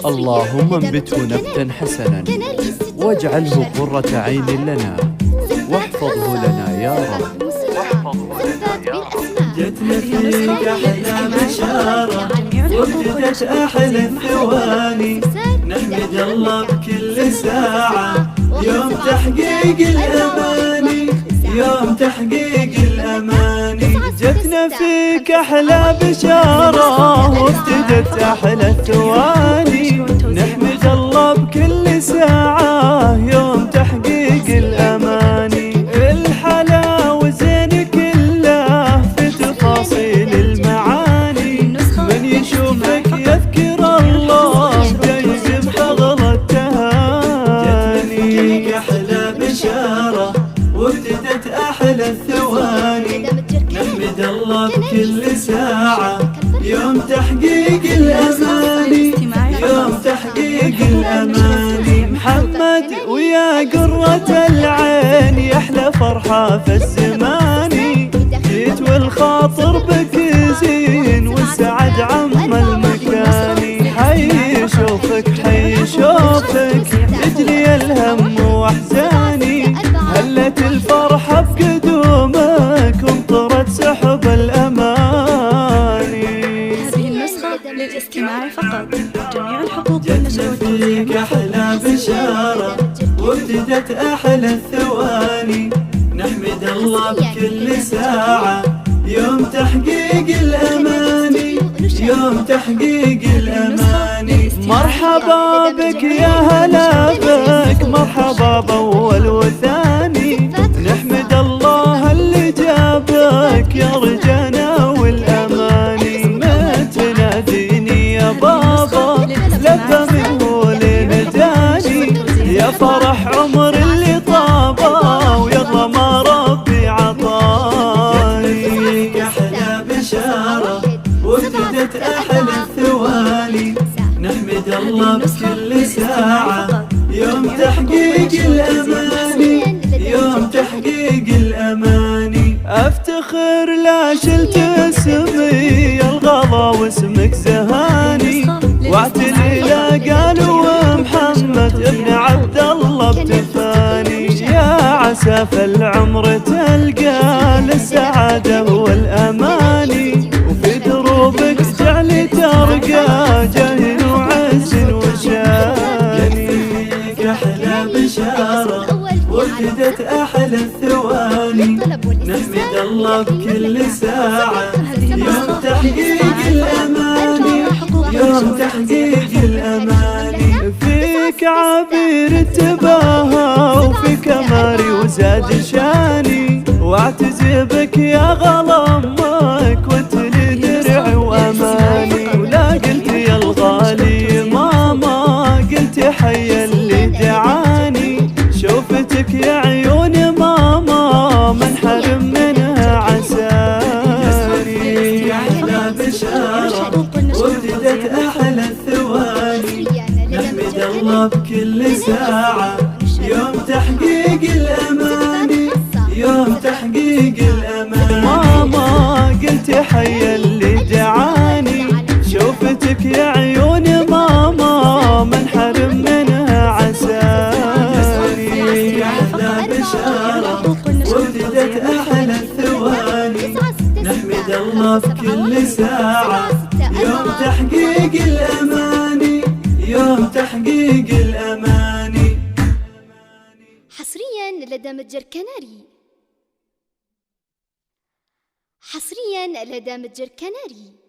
اللهم انبته نبتا حسنا واجعله قرة عين لنا واحفظه لنا يا رب. جتنا فيك أحلى بشارة وابتدت أحلى الثواني، نحمد الله بكل ساعة يوم تحقيق الأماني، يوم تحقيق الأماني. جتنا فيك أحلى بشارة وابتدت أحلى الثواني، نحمد الله بكل ساعة يوم تحقيق الأماني. الحلاوة زين كله في تفاصيل المعاني، من يشوفك يذكر الله جايز بفضل التهاني. جتنا فيك أحلى بشارة وابتدت أحلى الثواني، نحمد الله بكل ساعة يوم تحقيق الأماني، يوم تحقيق الأماني. محمد ويا قرة العين يحلى فرحة في الزمان، جيت والخاطر بك زين والسعد عم المكان. حي شوفك حي شوفك تجلي الهم واحزاني، هلت الفرحة بقدومك وامطرت سحب الأماني. هذه النسخة للاستماع فقط، جميع الحقوق جتنا فيك أحلى بشارة وابتدت أحلى الثواني، نحمد الله بكل ساعة يوم تحقيق الأماني، يوم تحقيق الأماني. مرحبا بك يا هلا بك، مرحبا بأول وثاني، نحمد الله اللي جابك يا رجانا والأماني. ما تناديني يا بابا لبى منه لنداني، يا فرح عمر اللي طابا ويلا ما ربي عطاني. فيك أحلى بشارة وابتدت أحلى الثواني، نحمد الله بكل ساعة يوم تحقيق الأماني، يوم تحقيق الأماني. افتخر لا شلت اسمي الغضا واسمك زهاني، واعتلي لا قالوا محمد ابن عبد الله بتفاني. يا عسى في العمر تلقى للسعادة والأماني، وفي دروبك جعل ترقى جاهل وعز وشاني. فيك أحلى بشارة وابتدت أحلى الثواني، نحمد الله بكل ساعة يوم تحقيق الأماني، يوم تحقيق الأماني. فيك عبير التباهى وفي كماري وزاد شاني، واعتزي بك يا غلا امك وتلي درعي واماني. ولا قلت يا الغالي ماما قلت حي اللي دعاني، شوفتك يا عيون ماما من حرم منها عساني. أحلى بشارة وابتدت أحلى الثواني، نحمد الله بكل ساعة يوم تحقيق الأماني، يوم تحقيق الأماني. ماما قلت حي اللي دعاني، شوفتك يا عيون ماما من حرم منها عساني. أحلى بشارة وابتدت أحلى الثواني، نحمد الله بكل ساعة يوم تحقيق الأماني، يوم تحقيق الأماني. حصريا لدى متجر كناري، حصريا لدى متجر كناري.